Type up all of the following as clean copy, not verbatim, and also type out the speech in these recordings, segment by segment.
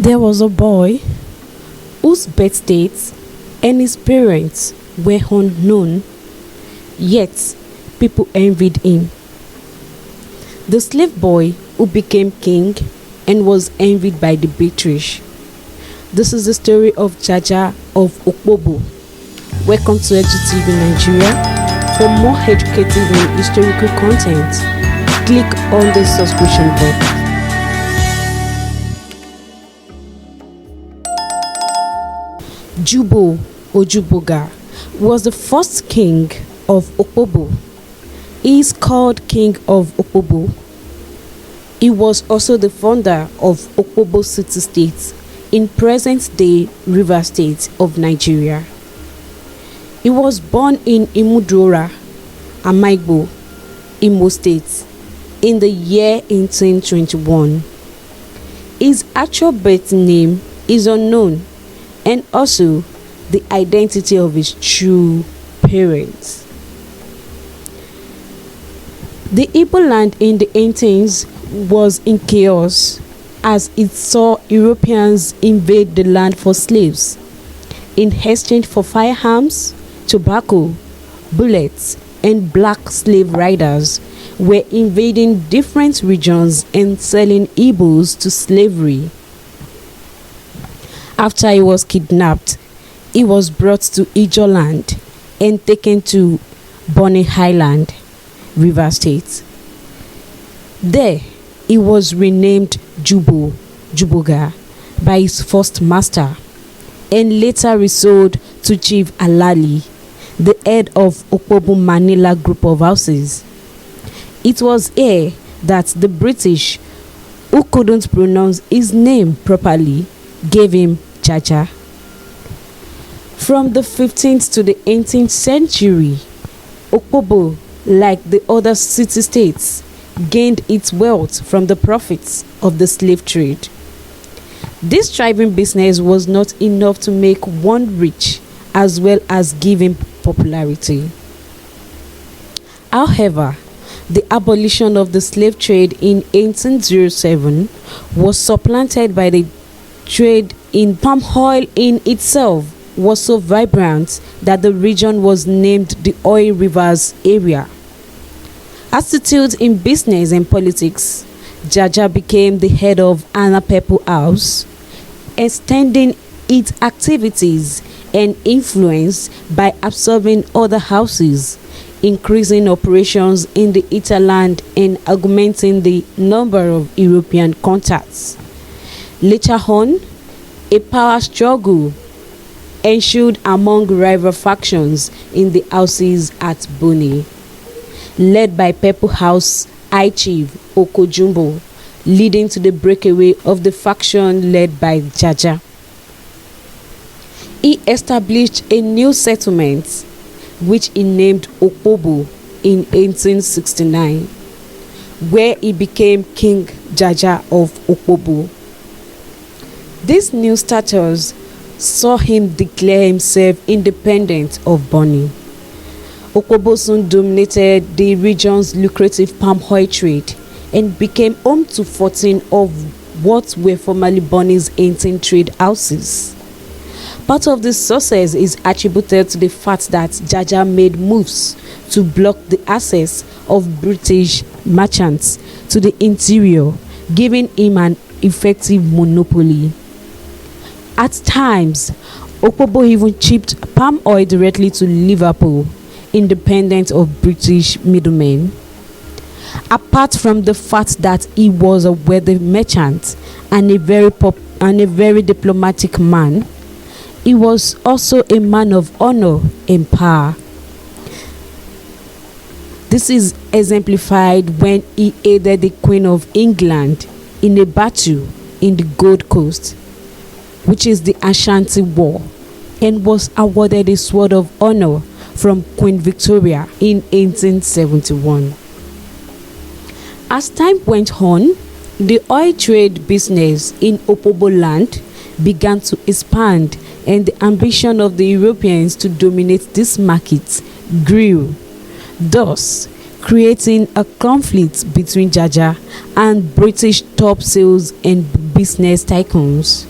There was a boy whose birth date and his parents were unknown, yet people envied him. The slave boy who became king and was envied by the British. This is the story of Jaja of Opobo. Welcome to Edu TV Nigeria. For more educative and historical content, click on the subscription button. Jubo Ojuboga was the first king of Opobo. He is called King of Opobo. He was also the founder of Opobo City State in present-day Rivers State of Nigeria. He was born in Imudora, Amaigbo, Imo State, in the year 1821. His actual birth name is unknown, and also the identity of his true parents. The Igbo land in the 18s was in chaos as it saw Europeans invade the land for slaves in exchange for firearms, tobacco, bullets, and black slave riders were invading different regions and selling Igbos to slavery. After he was kidnapped, he was brought to Ijoland and taken to Bonny Island, River State. There, he was renamed Juboga by his first master and later resold to Chief Alali, the head of Opobo Manila group of houses. It was here that the British, who couldn't pronounce his name properly, gave him Jaja. From the 15th to the 18th century, Opobo, like the other city-states, gained its wealth from the profits of the slave trade. This thriving business was not enough to make one rich as well as give him popularity. However, the abolition of the slave trade in 1807 was supplanted by the trade in palm oil. In itself was so vibrant that the region was named the Oil Rivers area. Astute in business and politics, Jaja became the head of Anapepo House, extending its activities and influence by absorbing other houses, increasing operations in the hinterland and augmenting the number of European contacts. Later on, a power struggle ensued among rival factions in the houses at Bonny, led by Pepo House High Chief Okojumbo, leading to the breakaway of the faction led by Jaja. He established a new settlement, which he named Opobo in 1869, where he became King Jaja of Opobo. This new status saw him declare himself independent of Bonny. Opobo soon dominated the region's lucrative palm oil trade and became home to 14 of what were formerly Bonny's 18 trade houses. Part of this success is attributed to the fact that Jaja made moves to block the access of British merchants to the interior, giving him an effective monopoly. At times, Opobo even shipped palm oil directly to Liverpool, independent of British middlemen. Apart from the fact that he was a wealthy merchant and a very diplomatic man, he was also a man of honor and power. This is exemplified when he aided the Queen of England in a battle in the Gold Coast, which is the Ashanti War, and was awarded a Sword of Honor from Queen Victoria in 1871. As time went on, the oil trade business in Opobo land began to expand, and the ambition of the Europeans to dominate this market grew, thus creating a conflict between Jaja and British top sales and business tycoons.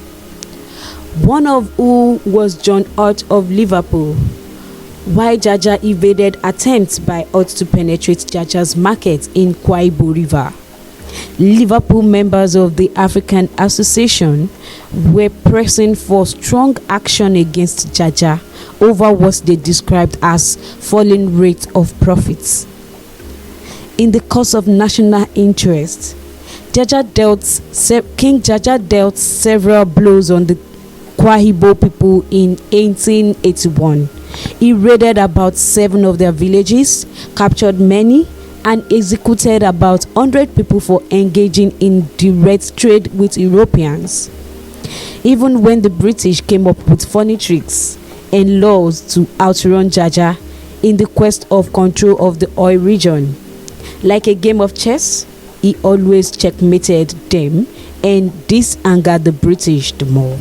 one of who was John Hurt of Liverpool, while Jaja evaded attempts by Hurt to penetrate Jaja's market in Kwaibu River. Liverpool members of the African Association were pressing for strong action against Jaja over what they described as falling rate of profits. In the cause of national interest, King Jaja dealt several blows on the Kwahibo people in 1881. He raided about 7 of their villages, captured many, and executed about 100 people for engaging in direct trade with Europeans. Even when the British came up with funny tricks and laws to outrun Jaja in the quest of control of the oil region, like a game of chess, he always checkmated them, and this angered the British the more.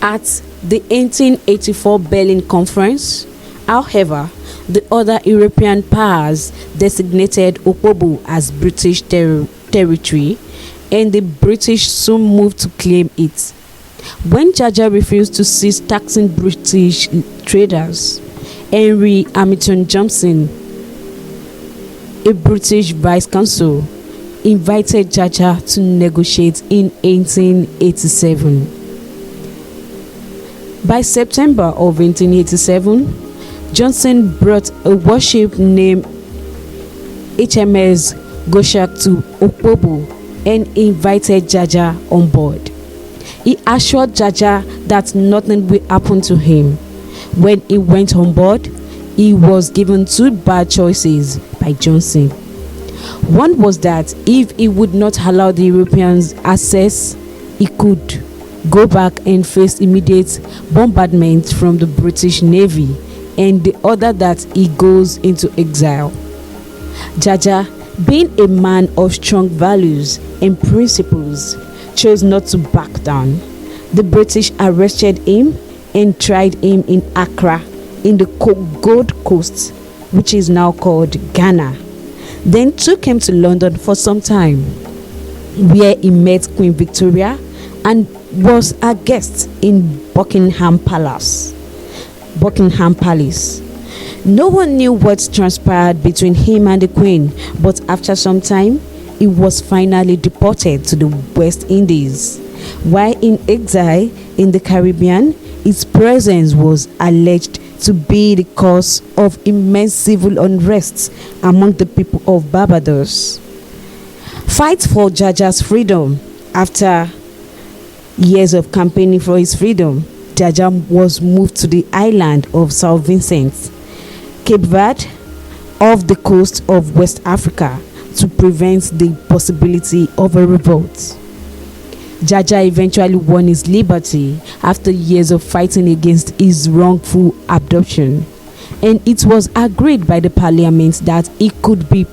At the 1884 Berlin Conference, however, the other European powers designated Opobo as British territory, and the British soon moved to claim it. When Jaja refused to cease taxing British traders, Henry Hamilton Johnson, a British vice consul, invited Jaja to negotiate in 1887. By September of 1887, Johnson brought a warship named HMS Goshak to Opobo and invited Jaja on board. He assured Jaja that nothing will happen to him. When he went on board, he was given 2 bad choices by Johnson. One was that if he would not allow the Europeans access, he could go back and face immediate bombardment from the British Navy, and the other that he goes into exile. Jaja, being a man of strong values and principles, chose not to back down. The British arrested him and tried him in Accra in the Gold Coast, which is now called Ghana. Then took him to London for some time, where he met Queen Victoria and was a guest in Buckingham Palace. No one knew what transpired between him and the Queen, but after some time, he was finally deported to the West Indies. While in exile in the Caribbean, his presence was alleged to be the cause of immense civil unrest among the people of Barbados. Fight for Jaja's freedom. After years of campaigning for his freedom, Jaja was moved to the island of St. Vincent, Cape Verde, off the coast of West Africa, to prevent the possibility of a revolt. Jaja eventually won his liberty after years of fighting against his wrongful abduction, and it was agreed by the parliament that he could be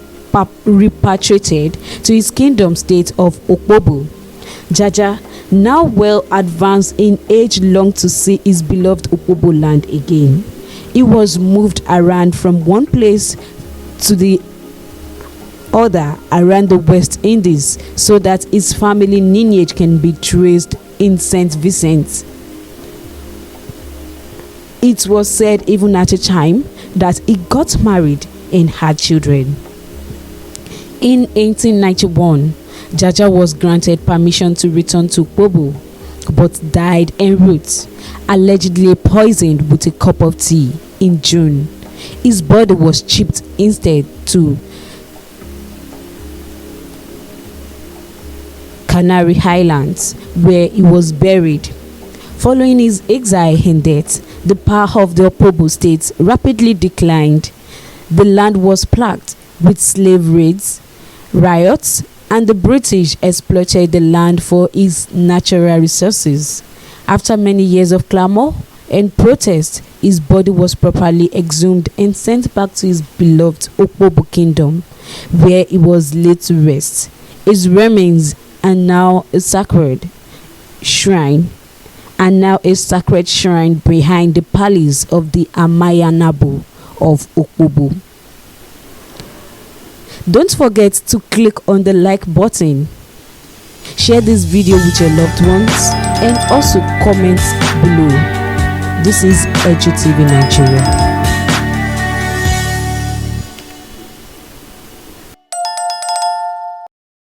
repatriated to his kingdom state of Opobo. Jaja, now well advanced in age, longed to see his beloved Opobo land again. He was moved around from one place to the other around the West Indies so that his family lineage can be traced in St. Vincent. It was said even at a time that he got married and had children. In 1891, Jaja was granted permission to return to Opobo, but died en route, allegedly poisoned with a cup of tea in June. His body was shipped instead to Canary Islands, where he was buried. Following his exile and death, the power of the Opobo state rapidly declined. The land was plagued with slave raids, riots, and the British exploited the land for its natural resources. After many years of clamor and protest, his body was properly exhumed and sent back to his beloved Opobo kingdom, where he was laid to rest. His remains are now a sacred shrine behind the palace of the Amayanabo of Opobo. Don't forget to click on the like button Share this video with your loved ones and also comment below. This is Edu TV Nigeria.